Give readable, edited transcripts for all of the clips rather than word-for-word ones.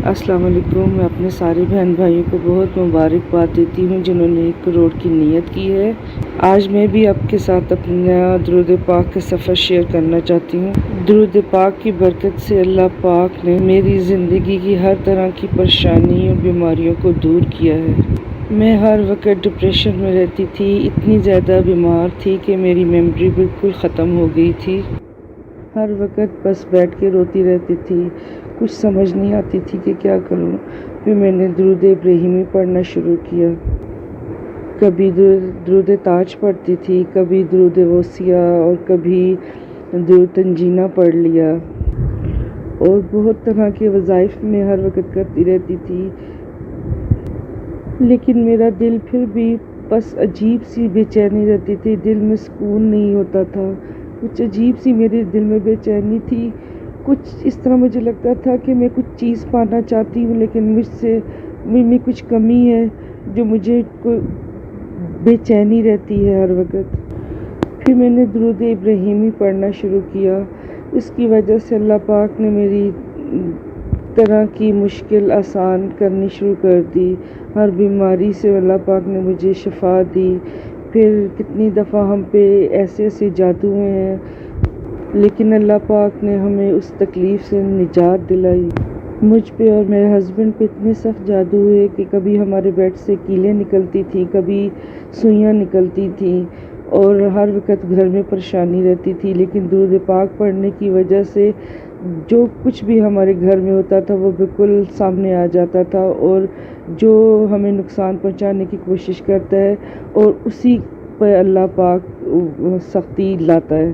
السلام علیکم۔ میں اپنے سارے بہن بھائیوں کو بہت مبارکباد دیتی ہوں جنہوں نے 1 کروڑ کی نیت کی ہے۔ آج میں بھی آپ کے ساتھ اپنا درود پاک کا سفر شیئر کرنا چاہتی ہوں۔ درود پاک کی برکت سے اللہ پاک نے میری زندگی کی ہر طرح کی پریشانی اور بیماریوں کو دور کیا ہے۔ میں ہر وقت ڈپریشن میں رہتی تھی، اتنی زیادہ بیمار تھی کہ میری میموری بالکل ختم ہو گئی تھی۔ ہر وقت بس بیٹھ کے روتی رہتی تھی، کچھ سمجھ نہیں آتی تھی کہ کیا کروں۔ پھر میں نے درود ابراہیمی پڑھنا شروع کیا۔ کبھی درود تاج پڑھتی تھی، کبھی درود غوثیہ اور کبھی درود تنجینہ پڑھ لیا، اور بہت طرح کے وظائف میں ہر وقت کرتی رہتی تھی۔ لیکن میرا دل پھر بھی بس عجیب سی بے چینی رہتی تھی، دل میں سکون نہیں ہوتا تھا، کچھ عجیب سی میرے دل میں بے چینی تھی۔ کچھ اس طرح مجھے لگتا تھا کہ میں کچھ چیز پانا چاہتی ہوں لیکن مجھ میں کچھ کمی ہے جو مجھے بے چینی رہتی ہے ہر وقت۔ پھر میں نے درود ابراہیمی پڑھنا شروع کیا۔ اس کی وجہ سے اللہ پاک نے میری طرح کی مشکل آسان کرنی شروع کر دی۔ ہر بیماری سے اللہ پاک نے مجھے شفا دی۔ پھر کتنی دفعہ ہم پہ ایسے جادو ہوئے ہیں، لیکن اللہ پاک نے ہمیں اس تکلیف سے نجات دلائی۔ مجھ پہ اور میرے ہسبینڈ پہ اتنے سخت جادو ہوئے کہ کبھی ہمارے بیڈ سے کیلیں نکلتی تھیں، کبھی سوئیاں نکلتی تھیں، اور ہر وقت گھر میں پریشانی رہتی تھی۔ لیکن درود پاک پڑھنے کی وجہ سے جو کچھ بھی ہمارے گھر میں ہوتا تھا وہ بالکل سامنے آ جاتا تھا، اور جو ہمیں نقصان پہنچانے کی کوشش کرتا ہے اور اسی پہ اللہ پاک سختی لاتا ہے۔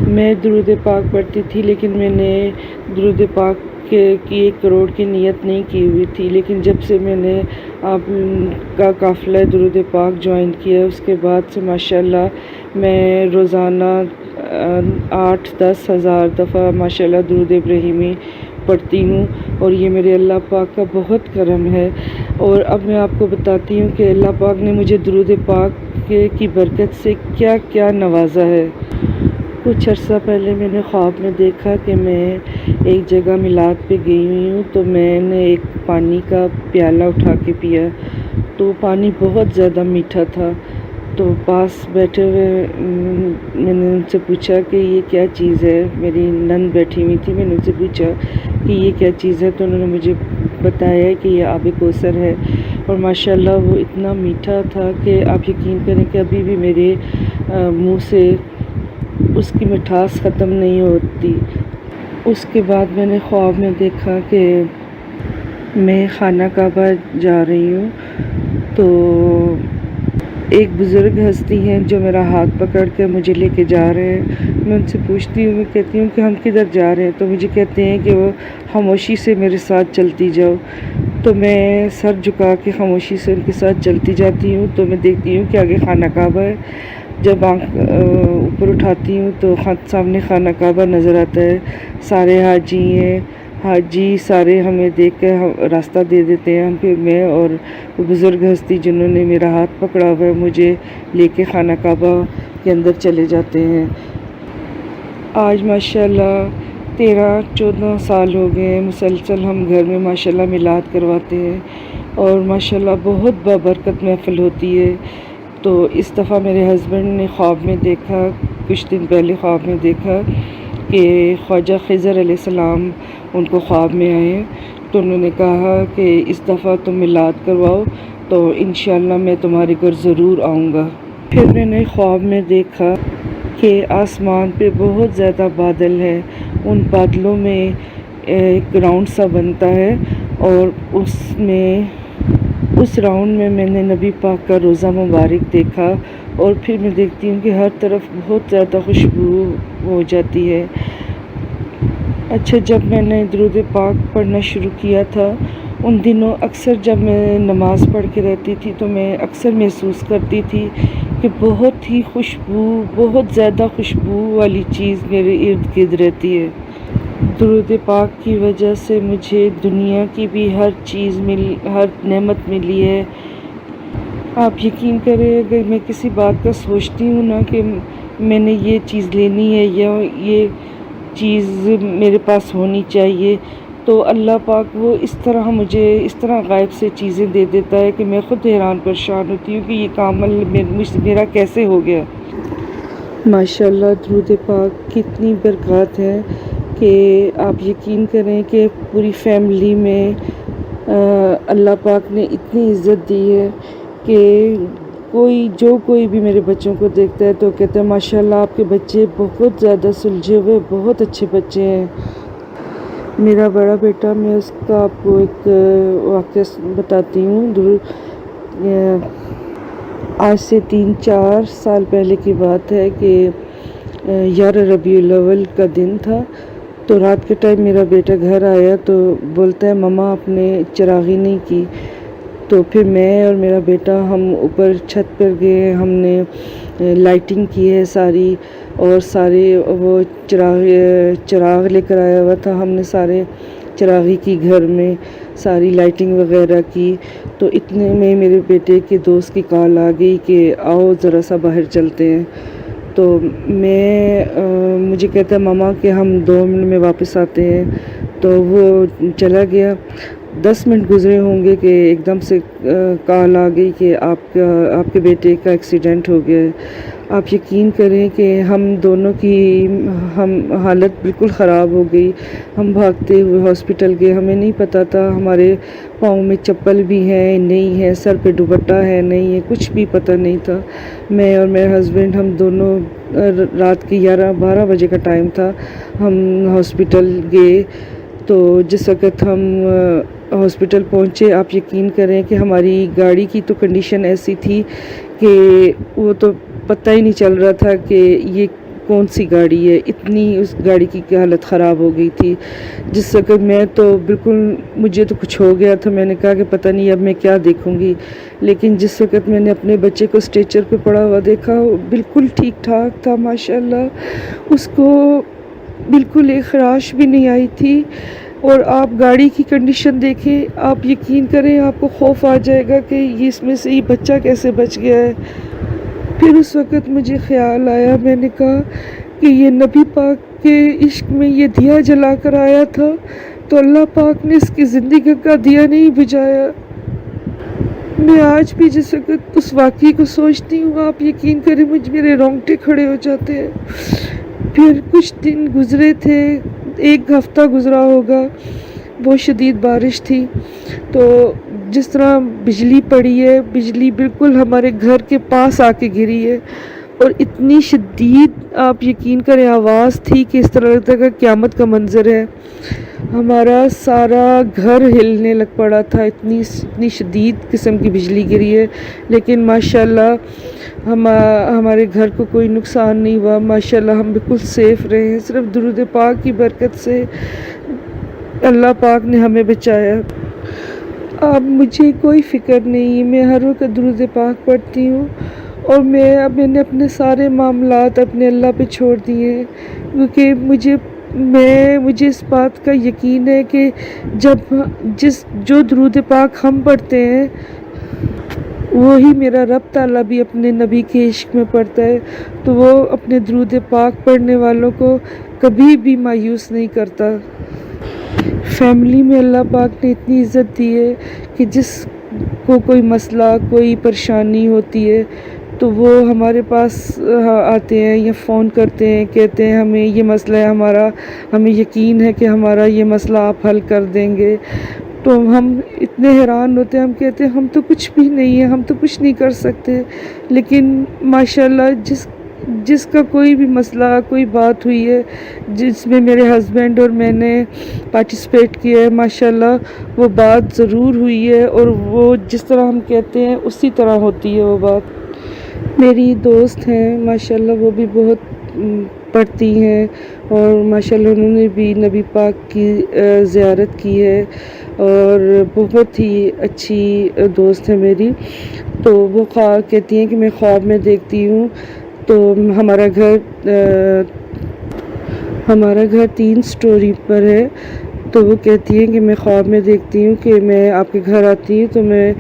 میں درود پاک پڑھتی تھی، لیکن میں نے درود پاک کی 1 کروڑ کی نیت نہیں کی ہوئی تھی۔ لیکن جب سے میں نے آپ کا قافلہ درود پاک جوائن کیا، اس کے بعد سے ماشاءاللہ میں روزانہ 8-10 ہزار دفعہ ماشاءاللہ درود ابراہیمی پڑھتی ہوں، اور یہ میرے اللہ پاک کا بہت کرم ہے۔ اور اب میں آپ کو بتاتی ہوں کہ اللہ پاک نے مجھے درود پاک کی برکت سے کیا کیا نوازا ہے۔ کچھ عرصہ پہلے میں نے خواب میں دیکھا کہ میں ایک جگہ میلاد پہ گئی ہوئی ہوں، تو میں نے ایک پانی کا پیالہ اٹھا کے پیا، تو پانی بہت زیادہ میٹھا تھا۔ تو پاس بیٹھے ہوئے میں نے ان سے پوچھا کہ یہ کیا چیز ہے، میری نند بیٹھی ہوئی تھی، میں نے ان سے پوچھا کہ یہ کیا چیز ہے، تو انہوں نے مجھے بتایا کہ یہ آب کوثر ہے، اور ماشاءاللہ وہ اتنا میٹھا تھا کہ آپ یقین کریں کہ ابھی بھی میرے منہ سے اس کی مٹھاس ختم نہیں ہوتی۔ اس کے بعد میں نے خواب میں دیکھا کہ میں خانہ کعبہ جا رہی ہوں، تو ایک بزرگ ہستی ہیں جو میرا ہاتھ پکڑ کے مجھے لے کے جا رہے ہیں۔ میں ان سے پوچھتی ہوں، میں کہتی ہوں کہ ہم کدھر جا رہے ہیں، تو مجھے کہتے ہیں کہ وہ خاموشی سے میرے ساتھ چلتی جاؤ۔ تو میں سر جھکا کے خاموشی سے ان کے ساتھ چلتی جاتی ہوں، تو میں دیکھتی ہوں کہ آگے خانہ کعبہ ہے۔ جب آنکھ اوپر اٹھاتی ہوں تو سامنے خانہ کعبہ نظر آتا ہے، سارے حاجی ہیں، حاجی سارے ہمیں دیکھ کے راستہ دے دیتے ہیں۔ پھر میں اور وہ بزرگ ہستی جنہوں نے میرا ہاتھ پکڑا ہوا ہے مجھے لے کے خانہ کعبہ کے اندر چلے جاتے ہیں۔ آج ماشاءاللہ 13-14 سال ہو گئے ہیں مسلسل ہم گھر میں ماشاءاللہ میلاد کرواتے ہیں، اور ماشاءاللہ بہت بابرکت محفل ہوتی ہے۔ تو اس دفعہ میرے ہسبینڈ نے خواب میں دیکھا، کچھ دن پہلے خواب میں دیکھا کہ خواجہ خضر علیہ السلام ان کو خواب میں آئے، تو انہوں نے کہا کہ اس دفعہ تم میلاد کرواؤ تو انشاءاللہ میں تمہارے گھر ضرور آؤں گا۔ پھر میں نے خواب میں دیکھا کہ آسمان پہ بہت زیادہ بادل ہے، ان بادلوں میں ایک گراؤنڈ سا بنتا ہے، اور اس راؤنڈ میں نے نبی پاک کا روضہ مبارک دیکھا، اور پھر میں دیکھتی ہوں کہ ہر طرف بہت زیادہ خوشبو ہو جاتی ہے۔ اچھا، جب میں نے درود پاک پڑھنا شروع کیا تھا ان دنوں اکثر جب میں نماز پڑھ کے رہتی تھی تو میں اکثر محسوس کرتی تھی کہ بہت زیادہ خوشبو والی چیز میرے ارد گرد رہتی ہے۔ درود پاک کی وجہ سے مجھے دنیا کی بھی ہر نعمت ملی ہے۔ آپ یقین کریں، اگر میں کسی بات کا سوچتی ہوں نا کہ میں نے یہ چیز لینی ہے یا یہ چیز میرے پاس ہونی چاہیے، تو اللہ پاک وہ اس طرح مجھے اس طرح غائب سے چیزیں دے دیتا ہے کہ میں خود حیران پریشان ہوتی ہوں کہ یہ کام میرا کیسے ہو گیا۔ ماشاءاللہ درود پاک کی اتنی برکات ہے کہ آپ یقین کریں کہ پوری فیملی میں اللہ پاک نے اتنی عزت دی ہے کہ کوئی بھی میرے بچوں کو دیکھتا ہے تو کہتا ہے ماشاءاللہ آپ کے بچے بہت زیادہ سلجھے ہوئے، بہت اچھے بچے ہیں۔ میرا بڑا بیٹا، میں اس کا آپ کو ایک واقعہ بتاتی ہوں۔ آج سے 3-4 سال پہلے کی بات ہے کہ 11 ربیع الاول کا دن تھا، تو رات کے ٹائم میرا بیٹا گھر آیا تو بولتا ہے مما آپ نے چراغی نہیں کی۔ تو پھر میں اور میرا بیٹا ہم اوپر چھت پر گئے، ہم نے لائٹنگ کی ہے ساری، اور سارے وہ چراغ لے کر آیا ہوا تھا، ہم نے سارے چراغی کی گھر میں ساری لائٹنگ وغیرہ کی۔ تو اتنے میں میرے بیٹے کے دوست کی کال آ گئی کہ آؤ ذرا سا باہر چلتے ہیں۔ تو مجھے کہتا ہے مما کہ ہم 2 منٹ میں واپس آتے ہیں، تو وہ چلا گیا۔ 10 منٹ گزرے ہوں گے کہ ایک دم سے کال آ گئی کہ آپ کے بیٹے کا ایکسیڈنٹ ہو گیا ہے۔ آپ یقین کریں کہ ہم دونوں کی حالت بالکل خراب ہو گئی۔ ہم بھاگتے ہوئے ہاسپٹل گئے، ہمیں نہیں پتہ تھا، ہمارے پاؤں میں چپل بھی ہے نہیں ہے، سر پہ دوپٹہ ہے نہیں ہے، کچھ بھی پتہ نہیں تھا۔ میں اور میرے ہسبینڈ ہم دونوں رات کے 11-12 بجے کا ٹائم تھا، ہم ہاسپٹل گئے۔ تو جس وقت ہم ہاسپٹل پہنچے، آپ یقین کریں کہ ہماری گاڑی کی تو کنڈیشن ایسی تھی کہ وہ تو پتہ ہی نہیں چل رہا تھا کہ یہ کون سی گاڑی ہے، اتنی اس گاڑی کی حالت خراب ہو گئی تھی۔ جس وقت میں تو بالکل، مجھے تو کچھ ہو گیا تھا، میں نے کہا کہ پتہ نہیں اب میں کیا دیکھوں گی۔ لیکن جس وقت میں نے اپنے بچے کو اسٹریچر پہ پڑا ہوا دیکھا، وہ بالکل ٹھیک ٹھاک تھا ماشاءاللہ، اس کو بالکل ایک خراش بھی نہیں آئی تھی۔ اور آپ گاڑی کی کنڈیشن دیکھیں، آپ یقین کریں آپ کو خوف آ جائے گا کہ اس میں سے یہ بچہ کیسے بچ گیا ہے۔ پھر اس وقت مجھے خیال آیا، میں نے کہا کہ یہ نبی پاک کے عشق میں یہ دیا جلا کر آیا تھا، تو اللہ پاک نے اس کی زندگی کا دیا نہیں بجھایا۔ میں آج بھی جس وقت اس واقعے کو سوچتی ہوں، آپ یقین کریں میرے رونگٹے کھڑے ہو جاتے ہیں۔ پھر کچھ دن گزرے تھے، 1 ہفتہ گزرا ہوگا، بہت شدید بارش تھی۔ تو جس طرح بجلی پڑی ہے، بجلی بالکل ہمارے گھر کے پاس آ کے گری ہے، اور اتنی شدید آپ یقین کریں آواز تھی کہ اس طرح لگتا ہے کہ قیامت کا منظر ہے۔ ہمارا سارا گھر ہلنے لگ پڑا تھا، اتنی شدید قسم کی بجلی گری ہے، لیکن ماشاءاللہ ہمارے گھر کو کوئی نقصان نہیں ہوا، ماشاءاللہ ہم بالکل سیف رہے ہیں، صرف درود پاک کی برکت سے اللہ پاک نے ہمیں بچایا۔ اب مجھے کوئی فکر نہیں، میں ہر وقت درود پاک پڑھتی ہوں، اور میں نے اپنے سارے معاملات اپنے اللہ پہ چھوڑ دیے ہیں، کیونکہ مجھے اس بات کا یقین ہے کہ جو درود پاک ہم پڑھتے ہیں وہی میرا رب تعالیٰ بھی اپنے نبی کے عشق میں پڑھتا ہے، تو وہ اپنے درود پاک پڑھنے والوں کو کبھی بھی مایوس نہیں کرتا۔ فیملی میں اللہ پاک نے اتنی عزت دی ہے کہ جس کو کوئی مسئلہ، کوئی پریشانی ہوتی ہے تو وہ ہمارے پاس آتے ہیں یا فون کرتے ہیں، کہتے ہیں ہمیں یہ مسئلہ ہے ہمارا، ہمیں یقین ہے کہ ہمارا یہ مسئلہ آپ حل کر دیں گے۔ تو ہم اتنے حیران ہوتے ہیں، ہم کہتے ہیں ہم تو کچھ بھی نہیں ہے، ہم تو کچھ نہیں کر سکتے، لیکن ماشاءاللہ جس کا کوئی بھی مسئلہ، کوئی بات ہوئی ہے جس میں میرے ہسبینڈ اور میں نے پارٹیسپیٹ کیا ہے، ماشاءاللہ وہ بات ضرور ہوئی ہے، اور وہ جس طرح ہم کہتے ہیں اسی طرح ہوتی ہے وہ بات۔ میری دوست ہیں ماشاءاللہ، وہ بھی بہت پڑھتی ہیں، اور ماشاءاللہ انہوں نے بھی نبی پاک کی زیارت کی ہے، اور بہت ہی اچھی دوست ہے میری۔ تو وہ کہتی ہیں کہ میں خواب میں دیکھتی ہوں، تو ہمارا گھر 3 سٹوری پر ہے، تو وہ کہتی ہیں کہ میں خواب میں دیکھتی ہوں کہ میں آپ کے گھر آتی ہوں، تو میں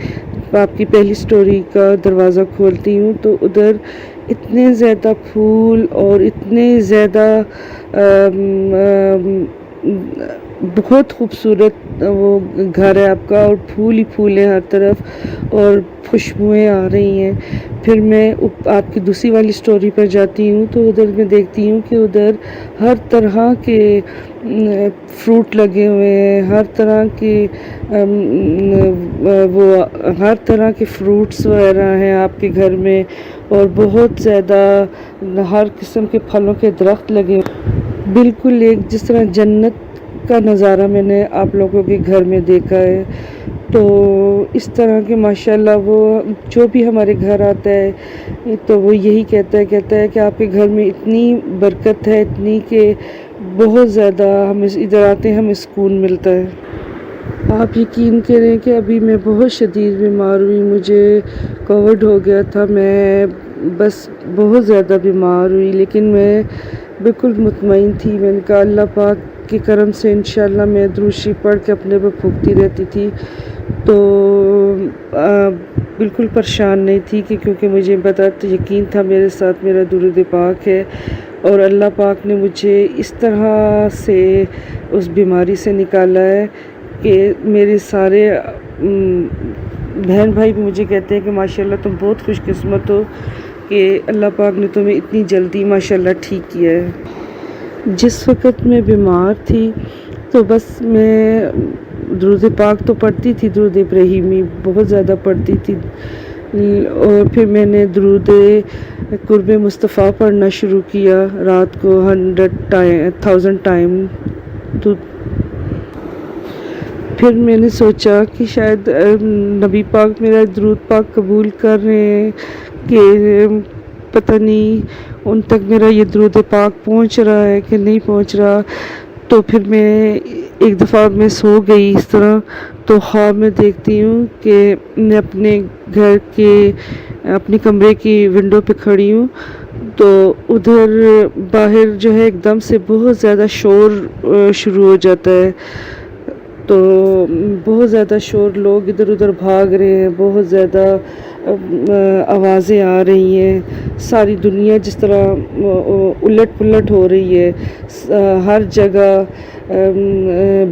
آپ کی پہلی سٹوری کا دروازہ کھولتی ہوں، تو ادھر اتنے زیادہ پھول اور اتنے زیادہ بہت خوبصورت وہ گھر ہے آپ کا، اور پھول ہی پھول ہیں ہر طرف اور خوشبوئیں آ رہی ہیں۔ پھر میں آپ کی دوسری والی سٹوری پر جاتی ہوں تو ادھر میں دیکھتی ہوں کہ ادھر ہر طرح کے فروٹ لگے ہوئے ہیں، ہر طرح کے وہ ہر طرح کے فروٹس وغیرہ ہیں آپ کے گھر میں، اور بہت زیادہ ہر قسم کے پھلوں کے درخت لگے ہوئے، بالکل ایک جس طرح جنت کا نظارہ میں نے آپ لوگوں کے گھر میں دیکھا ہے۔ تو اس طرح کے ماشاءاللہ وہ جو بھی ہمارے گھر آتا ہے تو وہ یہی کہتا ہے کہ آپ کے گھر میں اتنی برکت ہے، اتنی کہ بہت زیادہ ہمیں ادھر آتے ہیں ہمیں سکون ملتا ہے۔ آپ یقین کریں کہ ابھی میں بہت شدید بیمار ہوئی، مجھے کووڈ ہو گیا تھا، میں بس بہت زیادہ بیمار ہوئی، لیکن میں بالکل مطمئن تھی۔ میں نے کہا اللہ پاک کے کرم سے انشاءاللہ میں درود شریف پڑھ کے اپنے پہ پھونکتی رہتی تھی، تو بالکل پریشان نہیں تھی کیونکہ مجھے پتا یقین تھا میرے ساتھ میرا درود پاک ہے، اور اللہ پاک نے مجھے اس طرح سے اس بیماری سے نکالا ہے کہ میرے سارے بہن بھائی بھی مجھے کہتے ہیں کہ ماشاءاللہ تم بہت خوش قسمت ہو کہ اللہ پاک نے تمہیں اتنی جلدی ماشاءاللہ ٹھیک کیا ہے۔ جس وقت میں بیمار تھی تو بس میں درود پاک تو پڑھتی تھی، درود ابراہیمی بہت زیادہ پڑھتی تھی، اور پھر میں نے درود قرب مصطفیٰ پڑھنا شروع کیا رات کو 1000 ٹائم۔ تو پھر میں نے سوچا کہ شاید نبی پاک میرا درود پاک قبول کر رہے ہیں کہ پتہ نہیں ان تک میرا یہ درود پاک پہنچ رہا ہے کہ نہیں پہنچ رہا۔ تو پھر میں ایک دفعہ میں سو گئی اس طرح، تو خواب میں دیکھتی ہوں کہ میں اپنے گھر کے اپنے کمرے کی ونڈو پہ کھڑی ہوں، تو ادھر باہر جو ہے ایک دم سے بہت زیادہ شور شروع ہو جاتا ہے، تو بہت زیادہ شور، لوگ ادھر ادھر بھاگ رہے ہیں، بہت زیادہ آوازیں آ رہی ہیں، ساری دنیا جس طرح الٹ پلٹ ہو رہی ہے، ہر جگہ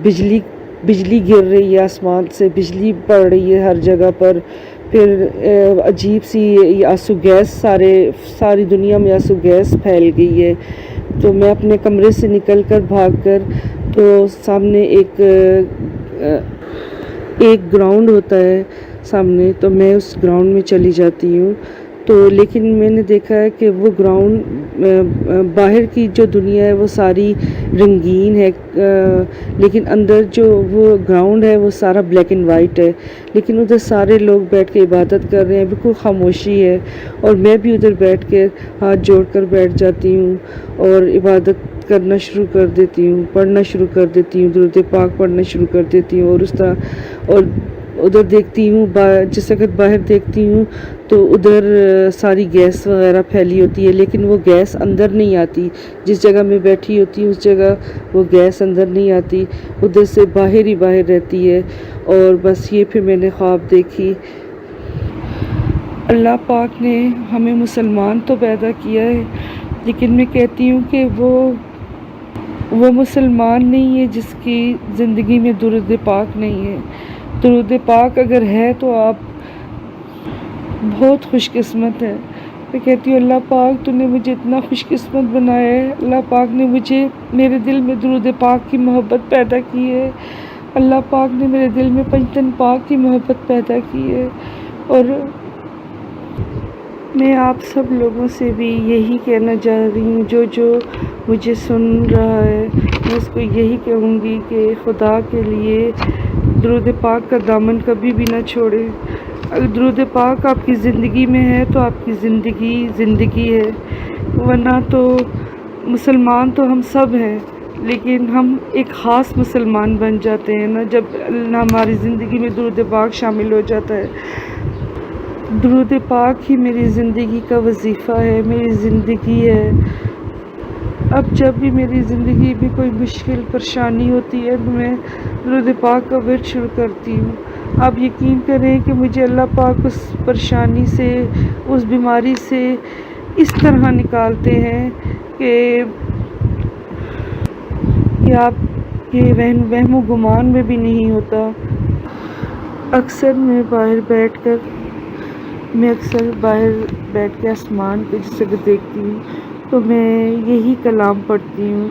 بجلی گر رہی ہے، آسمان سے بجلی پڑ رہی ہے ہر جگہ پر۔ پھر عجیب سی آنسو گیس ساری دنیا میں آنسو گیس پھیل گئی ہے۔ تو میں اپنے کمرے سے نکل کر بھاگ کر، تو سامنے ایک گراؤنڈ ہوتا ہے سامنے، تو میں اس گراؤنڈ میں چلی جاتی ہوں۔ تو لیکن میں نے دیکھا ہے کہ وہ گراؤنڈ باہر کی جو دنیا ہے وہ ساری رنگین ہے، لیکن اندر جو وہ گراؤنڈ ہے وہ سارا بلیک اینڈ وائٹ ہے، لیکن ادھر سارے لوگ بیٹھ کے عبادت کر رہے ہیں، بالکل خاموشی ہے، اور میں بھی ادھر بیٹھ کے ہاتھ جوڑ کر بیٹھ جاتی ہوں اور عبادت کرنا شروع کر دیتی ہوں، پڑھنا شروع کر دیتی ہوں، درود پاک پڑھنا شروع کر دیتی ہوں، اور اس طرح اور ادھر دیکھتی ہوں، جس وقت باہر دیکھتی ہوں تو ادھر ساری گیس وغیرہ پھیلی ہوتی ہے، لیکن وہ گیس اندر نہیں آتی، جس جگہ میں بیٹھی ہوتی ہوں اس جگہ وہ گیس اندر نہیں آتی، ادھر سے باہر ہی باہر رہتی ہے۔ اور بس یہ پھر میں نے خواب دیکھی۔ اللہ پاک نے ہمیں مسلمان تو پیدا کیا ہے، لیکن میں کہتی ہوں کہ وہ مسلمان نہیں ہے جس کی زندگی میں درود پاک نہیں ہے۔ درود پاک اگر ہے تو آپ بہت خوش قسمت ہے۔ میں کہتی ہوں اللہ پاک تو نے مجھے اتنا خوش قسمت بنایا ہے، اللہ پاک نے میرے دل میں درود پاک کی محبت پیدا کی ہے، اللہ پاک نے میرے دل میں پنجتن پاک کی محبت پیدا کی ہے۔ اور میں آپ سب لوگوں سے بھی یہی کہنا چاہ رہی ہوں، جو مجھے سن رہا ہے، میں اس کو یہی کہوں گی کہ خدا کے لیے درود پاک کا دامن کبھی بھی نہ چھوڑے۔ اگر درود پاک آپ کی زندگی میں ہے تو آپ کی زندگی ہے، ورنہ تو مسلمان تو ہم سب ہیں، لیکن ہم ایک خاص مسلمان بن جاتے ہیں نا جب ہماری زندگی میں درود پاک شامل ہو جاتا ہے۔ درود پاک ہی میری زندگی کا وظیفہ ہے، میری زندگی ہے۔ اب جب بھی میری زندگی میں کوئی مشکل پریشانی ہوتی ہے تو میں درود پاک کا ورد شروع کرتی ہوں۔ آپ یقین کریں کہ مجھے اللہ پاک اس پریشانی سے، اس بیماری سے اس طرح نکالتے ہیں کہ آپ یہ وہم و گمان میں بھی نہیں ہوتا۔ اکثر میں باہر بیٹھ کے آسمان پہ جس جگہ دیکھتی ہوں تو میں یہی کلام پڑھتی ہوں،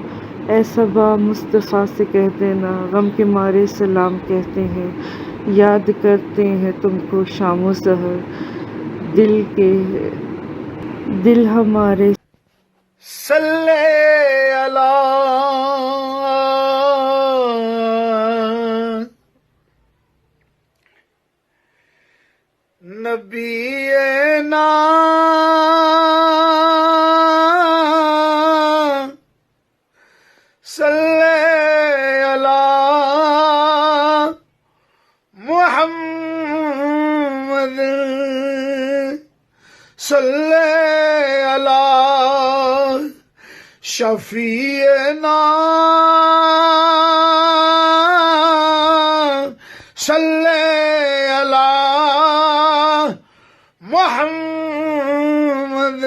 اے صبا مصطفیٰ سے کہہ دینا، غم کے مارے سلام کہتے ہیں، یاد کرتے ہیں تم کو شام و سحر، دل ہمارے صلی علی نبینا صلی علی محمد صلی علی شفیعنا صلی علی محمد